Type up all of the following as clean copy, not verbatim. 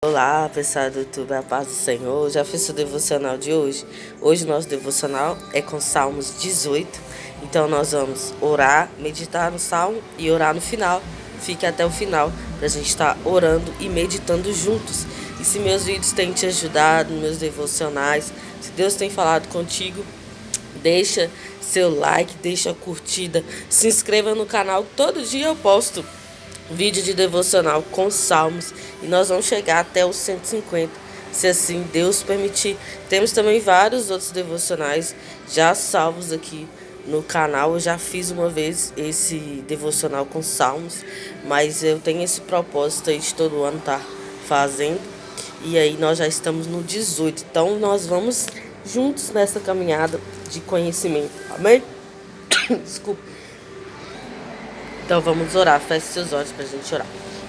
Olá, pessoal do YouTube, a paz do Senhor. Já fiz o devocional de hoje. Hoje nosso devocional é com Salmos 18. Então nós vamos orar, meditar no Salmo e orar no final. Fique até o final para a gente estar orando e meditando juntos. E se meus vídeos têm te ajudado, meus devocionais, se Deus tem falado contigo, deixa seu like, deixa a curtida, se inscreva no canal. Todo dia eu posto vídeo de devocional com salmos e nós vamos chegar até os 150, se assim Deus permitir. Temos também vários outros devocionais já salvos aqui no canal. Eu já fiz uma vez esse devocional com salmos, mas eu tenho esse propósito aí de todo ano estar fazendo. E aí nós já estamos no 18, então nós vamos juntos nessa caminhada de conhecimento, amém? Desculpa. Então vamos orar, feche seus olhos para a gente orar.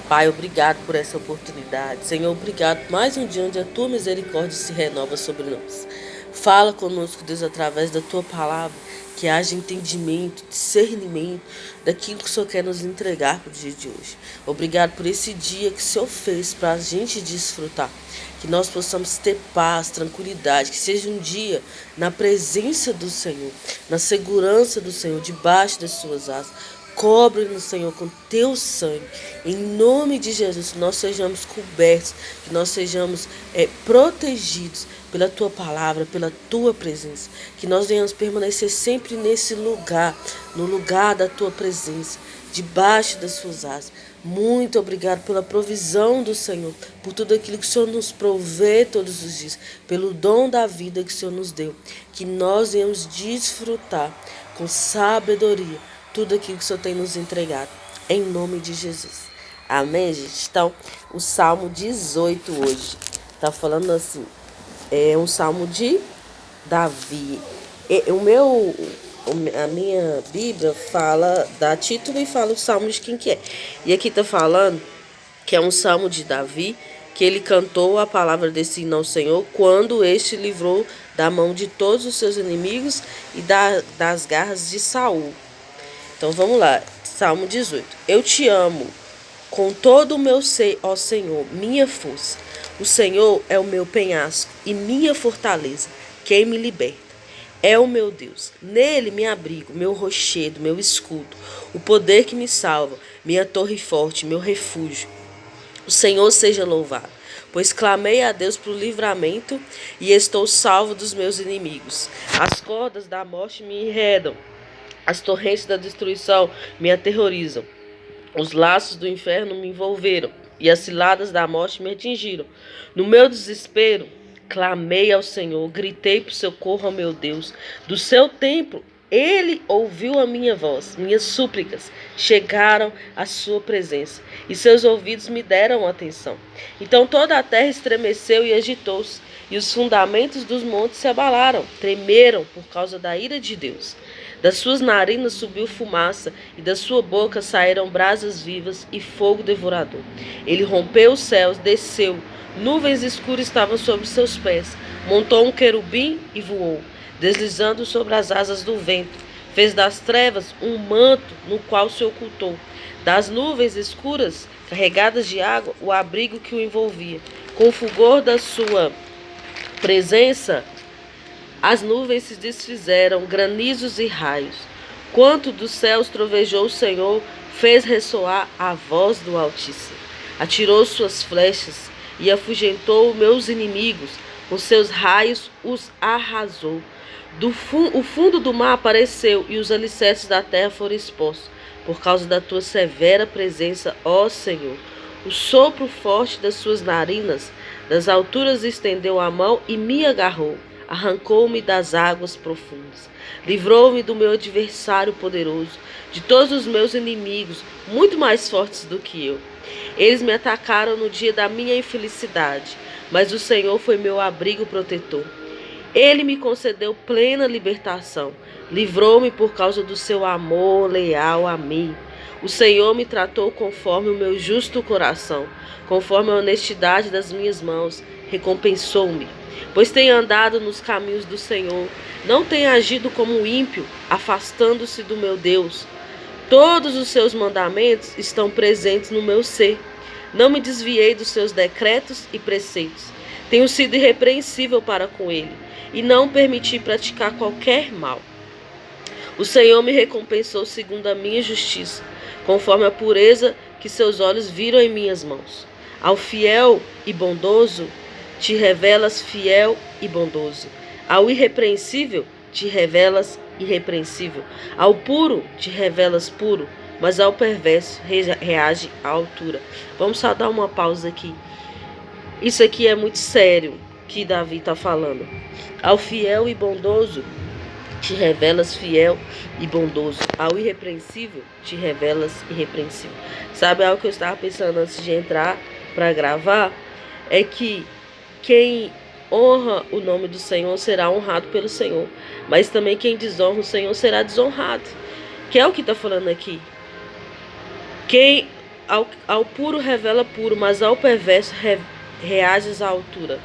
Pai, obrigado por essa oportunidade. Senhor, obrigado por mais um dia onde a tua misericórdia se renova sobre nós. Fala conosco, Deus, através da tua palavra, que haja entendimento, discernimento daquilo que o Senhor quer nos entregar para o dia de hoje. Obrigado por esse dia que o Senhor fez para a gente desfrutar. Que nós possamos ter paz, tranquilidade, que seja um dia na presença do Senhor, na segurança do Senhor, debaixo das suas asas. Cobre-nos, Senhor, com teu sangue. Em nome de Jesus, que nós sejamos cobertos, que nós sejamos protegidos pela tua palavra, pela tua presença. Que nós venhamos permanecer sempre nesse lugar, no lugar da tua presença, debaixo das suas asas. Muito obrigado pela provisão do Senhor, por tudo aquilo que o Senhor nos provê todos os dias, pelo dom da vida que o Senhor nos deu. Que nós venhamos desfrutar com sabedoria tudo aquilo que o Senhor tem nos entregado, em nome de Jesus. Amém, gente? Então, o Salmo 18 hoje tá falando assim, é um Salmo de Davi. A minha Bíblia fala, dá título e fala o Salmo de quem que é. E aqui tá falando que é um Salmo de Davi, que ele cantou a palavra desse hino ao Senhor quando este livrou da mão de todos os seus inimigos e das garras de Saul. Então vamos lá, Salmo 18. Eu te amo com todo o meu ser, ó Senhor, minha força. O Senhor é o meu penhasco e minha fortaleza, quem me liberta. É o meu Deus, nele me abrigo, meu rochedo, meu escudo, o poder que me salva, minha torre forte, meu refúgio. O Senhor seja louvado, pois clamei a Deus por livramento e estou salvo dos meus inimigos. As cordas da morte me enredam. As torrentes da destruição me aterrorizam. Os laços do inferno me envolveram e as ciladas da morte me atingiram. No meu desespero, clamei ao Senhor, gritei por socorro ao meu Deus. Do seu templo, ele ouviu a minha voz, minhas súplicas chegaram à sua presença e seus ouvidos me deram atenção. Então toda a terra estremeceu e agitou-se, e os fundamentos dos montes se abalaram, tremeram por causa da ira de Deus. Das suas narinas subiu fumaça, e da sua boca saíram brasas vivas e fogo devorador. Ele rompeu os céus, desceu, nuvens escuras estavam sobre seus pés, montou um querubim e voou, deslizando sobre as asas do vento. Fez das trevas um manto no qual se ocultou. Das nuvens escuras, carregadas de água, o abrigo que o envolvia. Com o fulgor da sua presença, as nuvens se desfizeram, granizos e raios. Quanto dos céus trovejou o Senhor, fez ressoar a voz do Altíssimo. Atirou suas flechas e afugentou meus inimigos, com seus raios os arrasou. O fundo do mar apareceu e os alicerces da terra foram expostos, por causa da tua severa presença, ó Senhor. O sopro forte das suas narinas, das alturas estendeu a mão e me agarrou. Arrancou-me das águas profundas. Livrou-me do meu adversário poderoso, de todos os meus inimigos, muito mais fortes do que eu. Eles me atacaram no dia da minha infelicidade, mas o Senhor foi meu abrigo protetor. Ele me concedeu plena libertação. Livrou-me por causa do seu amor leal a mim. O Senhor me tratou conforme o meu justo coração, conforme a honestidade das minhas mãos, recompensou-me. Pois tenho andado nos caminhos do Senhor, não tenho agido como ímpio, afastando-se do meu Deus. Todos os seus mandamentos estão presentes no meu ser. Não me desviei dos seus decretos e preceitos. Tenho sido irrepreensível para com ele e não permiti praticar qualquer mal. O Senhor me recompensou segundo a minha justiça, conforme a pureza que seus olhos viram em minhas mãos. Ao fiel e bondoso, te revelas fiel e bondoso. Ao irrepreensível, te revelas irrepreensível. Ao puro, te revelas puro, mas ao perverso reage à altura. Vamos só dar uma pausa aqui. Isso aqui é muito sério que Davi está falando. Ao fiel e bondoso, te revelas fiel e bondoso. Ao irrepreensível, te revelas irrepreensível. Sabe algo que eu estava pensando antes de entrar para gravar? É que quem honra o nome do Senhor será honrado pelo Senhor, mas também quem desonra o Senhor será desonrado. Que é o que está falando aqui. Quem ao puro revela puro, mas ao perverso reages à altura.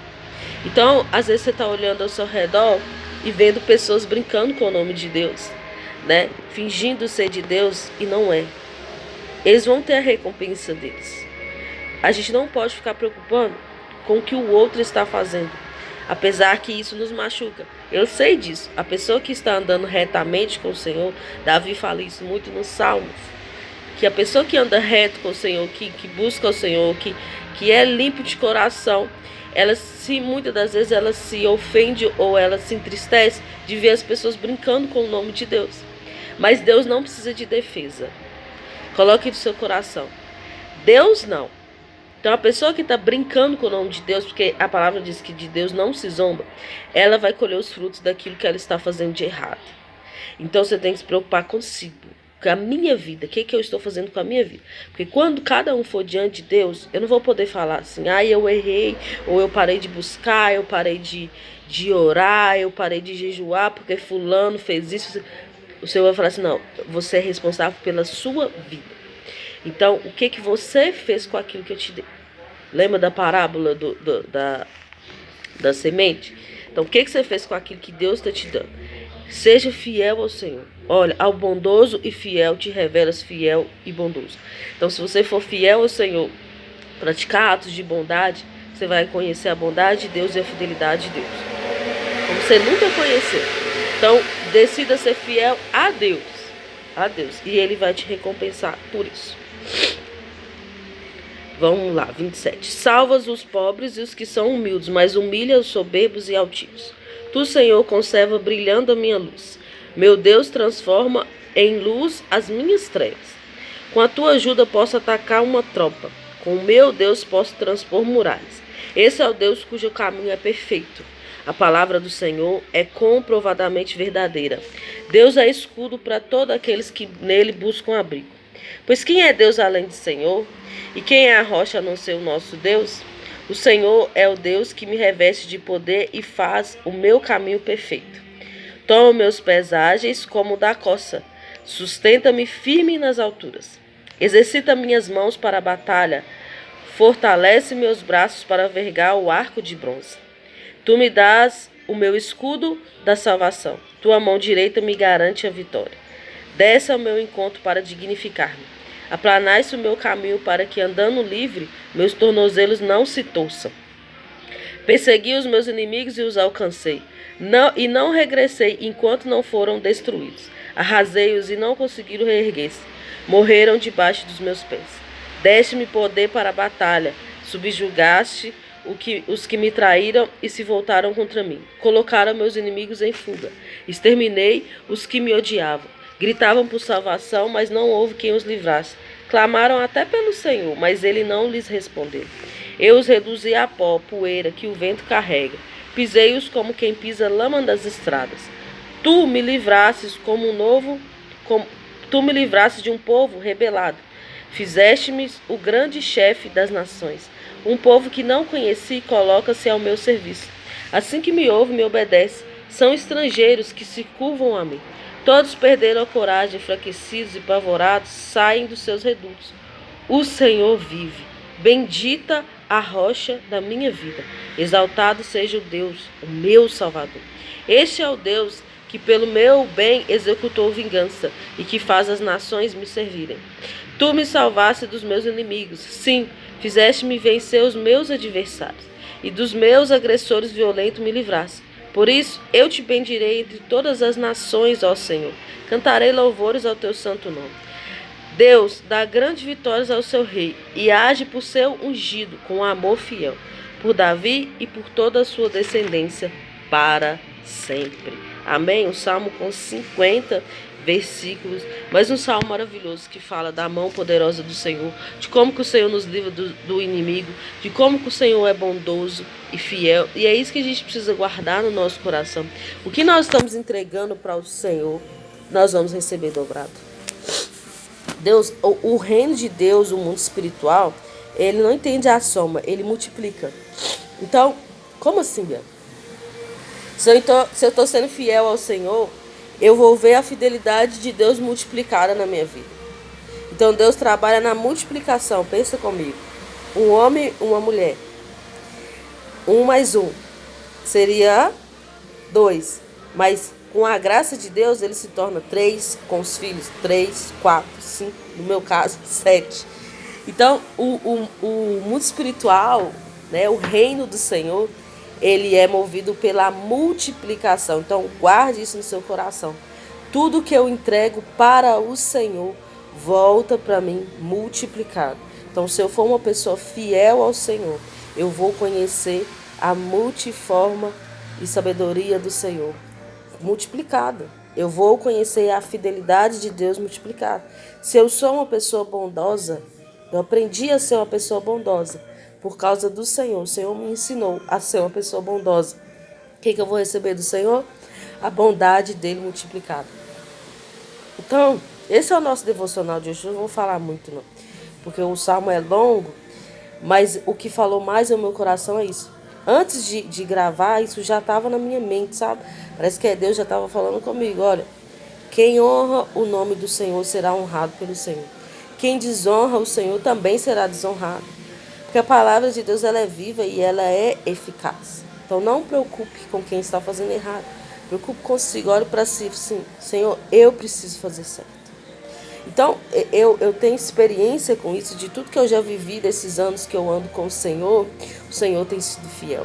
Então, às vezes você está olhando ao seu redor e vendo pessoas brincando com o nome de Deus, né? Fingindo ser de Deus e não é. Eles vão ter a recompensa deles. A gente não pode ficar preocupando com o que o outro está fazendo, apesar que isso nos machuca. Eu sei disso. A pessoa que está andando retamente com o Senhor, Davi fala isso muito nos Salmos, que a pessoa que anda reto com o Senhor, que busca o Senhor, que é limpo de coração, muitas das vezes ela se ofende ou ela se entristece de ver as pessoas brincando com o nome de Deus. Mas Deus não precisa de defesa. Coloque no seu coração. Deus não. Então a pessoa que está brincando com o nome de Deus, porque a palavra diz que de Deus não se zomba, ela vai colher os frutos daquilo que ela está fazendo de errado. Então você tem que se preocupar consigo. Com a minha vida, o que eu estou fazendo com a minha vida? Porque quando cada um for diante de Deus, eu não vou poder falar assim, eu errei, ou eu parei de buscar, eu parei de orar, eu parei de jejuar, porque fulano fez isso. O Senhor vai falar assim, não, você é responsável pela sua vida. Então, o que você fez com aquilo que eu te dei? Lembra da parábola da semente? Então, o que você fez com aquilo que Deus está te dando? Seja fiel ao Senhor. Olha, ao bondoso e fiel te revelas fiel e bondoso. Então, se você for fiel ao Senhor, praticar atos de bondade, você vai conhecer a bondade de Deus e a fidelidade de Deus, como você nunca conheceu. Então, decida ser fiel a Deus, e Ele vai te recompensar por isso. Vamos lá, 27. Salvas os pobres e os que são humildes, mas humilha os soberbos e altivos. Tu, Senhor, conserva brilhando a minha luz. Meu Deus, transforma em luz as minhas trevas. Com a tua ajuda posso atacar uma tropa. Com o meu Deus posso transpor muralhas. Esse é o Deus cujo caminho é perfeito. A palavra do Senhor é comprovadamente verdadeira. Deus é escudo para todos aqueles que nele buscam abrigo. Pois quem é Deus além do Senhor? E quem é a rocha a não ser o nosso Deus? O Senhor é o Deus que me reveste de poder e faz o meu caminho perfeito. Toma meus pés ágeis como da coça. Sustenta-me firme nas alturas. Exercita minhas mãos para a batalha. Fortalece meus braços para vergar o arco de bronze. Tu me dás o meu escudo da salvação. Tua mão direita me garante a vitória. Desce ao meu encontro para dignificar-me. Aplanai-se o meu caminho para que, andando livre, meus tornozelos não se torçam. Persegui os meus inimigos e os alcancei. Não regressei enquanto não foram destruídos. Arrasei-os e não conseguiram reerguer-se. Morreram debaixo dos meus pés. Deste-me poder para a batalha. Subjugaste os que me traíram e se voltaram contra mim. Colocaram meus inimigos em fuga. Exterminei os que me odiavam. Gritavam por salvação, mas não houve quem os livrasse. Clamaram até pelo Senhor, mas ele não lhes respondeu. Eu os reduzi a pó, poeira que o vento carrega. Pisei-os como quem pisa lama das estradas. Tu me livrasses tu me livrasses de um povo rebelado. Fizeste-me o grande chefe das nações. Um povo que não conheci coloca-se ao meu serviço. Assim que me ouve, me obedece. São estrangeiros que se curvam a mim. Todos perderam a coragem, enfraquecidos e pavorados, saem dos seus redutos. O Senhor vive. Bendita a rocha da minha vida. Exaltado seja o Deus, o meu Salvador. Este é o Deus que pelo meu bem executou vingança e que faz as nações me servirem. Tu me salvaste dos meus inimigos. Sim, fizeste-me vencer os meus adversários. E dos meus agressores violentos me livraste. Por isso, eu te bendirei entre todas as nações, ó Senhor. Cantarei louvores ao teu santo nome. Deus dá grandes vitórias ao seu rei e age por seu ungido com amor fiel, por Davi e por toda a sua descendência para sempre. Amém? Um salmo com 50 versículos, mas um salmo maravilhoso que fala da mão poderosa do Senhor, de como que o Senhor nos livra do inimigo, de como que o Senhor é bondoso e fiel, e é isso que a gente precisa guardar no nosso coração. O que nós estamos entregando para o Senhor, nós vamos receber dobrado. Deus, o reino de Deus, o mundo espiritual, ele não entende a soma, ele multiplica. Então, como assim, Bianca? Se eu estou sendo fiel ao Senhor, eu vou ver a fidelidade de Deus multiplicada na minha vida. Então Deus trabalha na multiplicação. Pensa comigo. Um homem, uma mulher. 1 mais 1 seria 2. Mas com a graça de Deus ele se torna 3, com os filhos 3, 4, 5, no meu caso 7. Então o mundo espiritual, né, o reino do Senhor, ele é movido pela multiplicação. Então guarde isso no seu coração. Tudo que eu entrego para o Senhor volta para mim multiplicado. Então se eu for uma pessoa fiel ao Senhor, eu vou conhecer a multiforma e sabedoria do Senhor multiplicada. Eu vou conhecer a fidelidade de Deus multiplicada. Se eu sou uma pessoa bondosa, eu aprendi a ser uma pessoa bondosa por causa do Senhor. O Senhor me ensinou a ser uma pessoa bondosa. O que eu vou receber do Senhor? A bondade dele multiplicada. Então, esse é o nosso devocional de hoje. Eu não vou falar muito não, porque o salmo é longo, mas o que falou mais no meu coração é isso. Antes de gravar, isso já estava na minha mente, sabe? Parece que Deus já estava falando comigo. Olha, quem honra o nome do Senhor será honrado pelo Senhor. Quem desonra o Senhor também será desonrado. Porque a palavra de Deus ela é viva e ela é eficaz. Então não preocupe com quem está fazendo errado. Preocupe consigo. Olhe para si assim, Senhor, eu preciso fazer certo. Então eu tenho experiência com isso, de tudo que eu já vivi desses anos que eu ando com o Senhor tem sido fiel.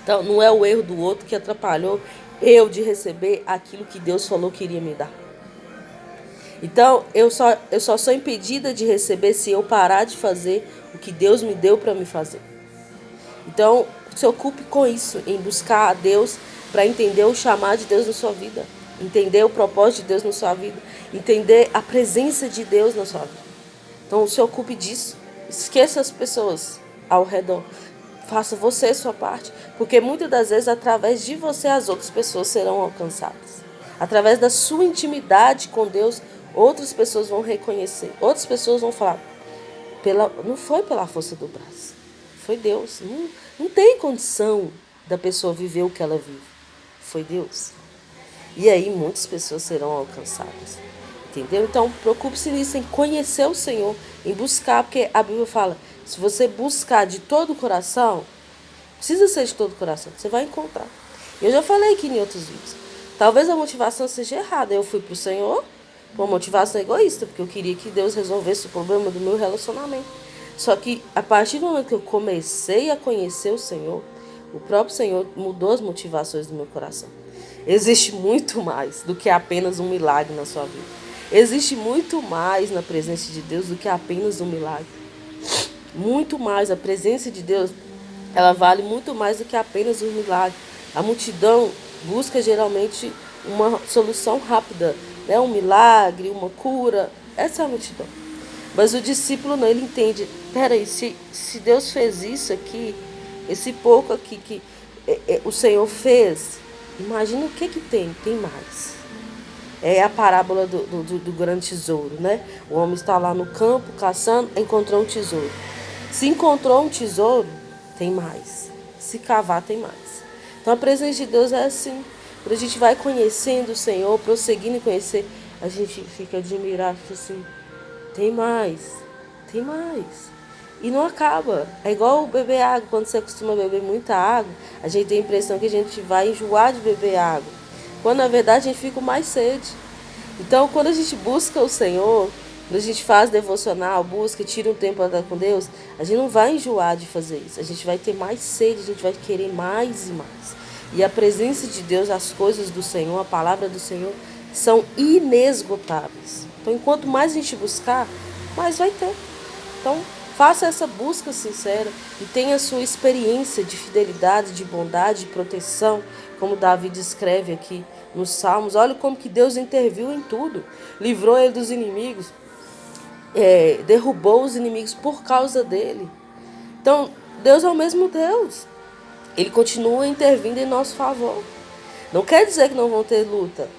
Então não é o erro do outro que atrapalhou eu de receber aquilo que Deus falou que iria me dar. Então eu só sou impedida de receber se eu parar de fazer o que Deus me deu para me fazer. Então se ocupe com isso, em buscar a Deus para entender o chamado de Deus na sua vida, entender o propósito de Deus na sua vida, entender a presença de Deus na sua vida. Então se ocupe disso, esqueça as pessoas ao redor, faça você a sua parte, porque muitas das vezes através de você as outras pessoas serão alcançadas. Através da sua intimidade com Deus, outras pessoas vão reconhecer, outras pessoas vão falar, não foi pela força do braço, foi Deus. Não tem condição da pessoa viver o que ela vive, foi Deus. E aí muitas pessoas serão alcançadas, entendeu? Então preocupe-se nisso, em conhecer o Senhor, em buscar, porque a Bíblia fala, se você buscar de todo o coração, precisa ser de todo o coração, você vai encontrar. Eu já falei aqui em outros vídeos, talvez a motivação seja errada, eu fui para o Senhor por uma motivação egoísta, porque eu queria que Deus resolvesse o problema do meu relacionamento. Só que a partir do momento que eu comecei a conhecer o Senhor, o próprio Senhor mudou as motivações do meu coração. Existe muito mais do que apenas um milagre na sua vida. Existe muito mais na presença de Deus do que apenas um milagre. Muito mais. A presença de Deus, ela vale muito mais do que apenas um milagre. A multidão busca geralmente uma solução rápida, né? Um milagre, uma cura. Essa é a multidão. Mas o discípulo não, ele entende. Peraí, se Deus fez isso aqui, esse pouco aqui que o Senhor fez, imagina o que tem mais. É a parábola do grande tesouro, né? O homem está lá no campo caçando, encontrou um tesouro. Se encontrou um tesouro, tem mais. Se cavar, tem mais. Então a presença de Deus é assim. Quando a gente vai conhecendo o Senhor, prosseguindo em conhecer, a gente fica admirado, assim, tem mais, tem mais. E não acaba. É igual beber água. Quando você costuma beber muita água, a gente tem a impressão que a gente vai enjoar de beber água, quando na verdade a gente fica com mais sede. Então quando a gente busca o Senhor, Quando a gente faz devocional, busca, tira um tempo para estar com Deus, a gente não vai enjoar de fazer isso. A gente vai ter mais sede, a gente vai querer mais e mais. E a presença de Deus, as coisas do Senhor, a palavra do Senhor, são inesgotáveis. Então, enquanto mais a gente buscar, mais vai ter. Então, faça essa busca sincera e tenha a sua experiência de fidelidade, de bondade, de proteção, como Davi descreve aqui nos Salmos. Olha como que Deus interviu em tudo. Livrou ele dos inimigos, derrubou os inimigos por causa dele. Então, Deus é o mesmo Deus. Ele continua intervindo em nosso favor. Não quer dizer que não vão ter luta.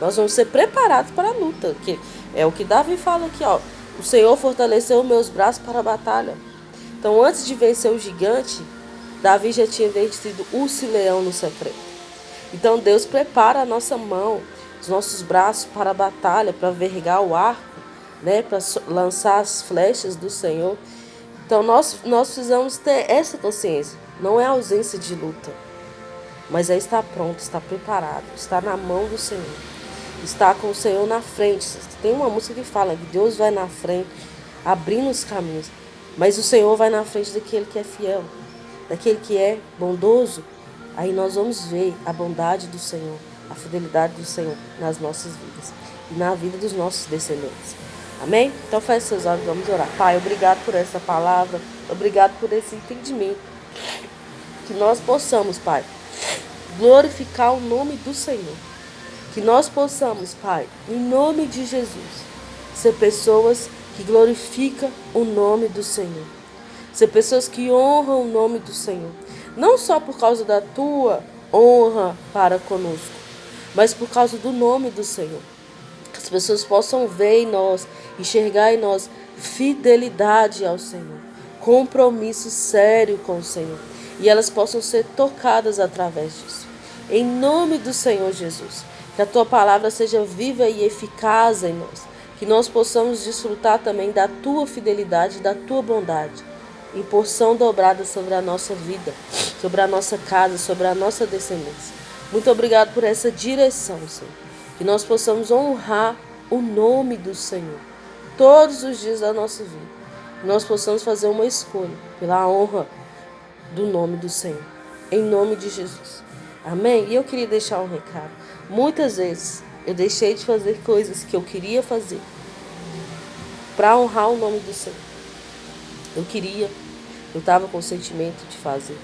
Nós vamos ser preparados para a luta. Que é o que Davi fala aqui, ó. O Senhor fortaleceu meus braços para a batalha. Então, antes de vencer o gigante, Davi já tinha vencido o urso-leão no secreto. Então, Deus prepara a nossa mão, os nossos braços para a batalha, para vergar o arco, né, para lançar as flechas do Senhor. Então, nós precisamos ter essa consciência. Não é ausência de luta, mas é estar pronto, estar preparado, estar na mão do Senhor. Está com o Senhor na frente. Tem uma música que fala que Deus vai na frente, abrindo os caminhos. Mas o Senhor vai na frente daquele que é fiel, daquele que é bondoso. Aí nós vamos ver a bondade do Senhor, a fidelidade do Senhor nas nossas vidas e na vida dos nossos descendentes. Amém? Então feche seus olhos, vamos orar. Pai, obrigado por essa palavra, obrigado por esse entendimento. Que nós possamos, Pai, glorificar o nome do Senhor. Que nós possamos, Pai, em nome de Jesus, ser pessoas que glorificam o nome do Senhor. Ser pessoas que honram o nome do Senhor. Não só por causa da tua honra para conosco, mas por causa do nome do Senhor. Que as pessoas possam ver em nós, enxergar em nós fidelidade ao Senhor. Compromisso sério com o Senhor. E elas possam ser tocadas através disso. Em nome do Senhor Jesus. Que a tua palavra seja viva e eficaz em nós. Que nós possamos desfrutar também da tua fidelidade, da tua bondade. Em porção dobrada sobre a nossa vida, sobre a nossa casa, sobre a nossa descendência. Muito obrigado por essa direção, Senhor. Que nós possamos honrar o nome do Senhor todos os dias da nossa vida. Que nós possamos fazer uma escolha pela honra do nome do Senhor. Em nome de Jesus. Amém? E eu queria deixar um recado. Muitas vezes eu deixei de fazer coisas que eu queria fazer para honrar o nome do Senhor. Eu estava com o sentimento de fazer.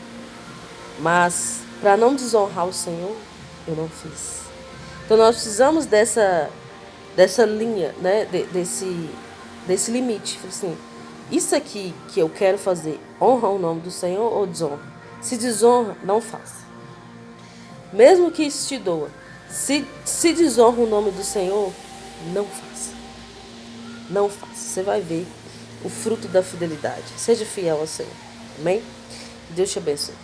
Mas para não desonrar o Senhor, eu não fiz. Então nós precisamos dessa linha, né? desse limite. Assim, isso aqui que eu quero fazer, honra o nome do Senhor ou desonra? Se desonra, não faça. Mesmo que isso te doa. Se desonra o nome do Senhor, não faça. Não faça. Você vai ver o fruto da fidelidade. Seja fiel ao Senhor. Amém? Deus te abençoe.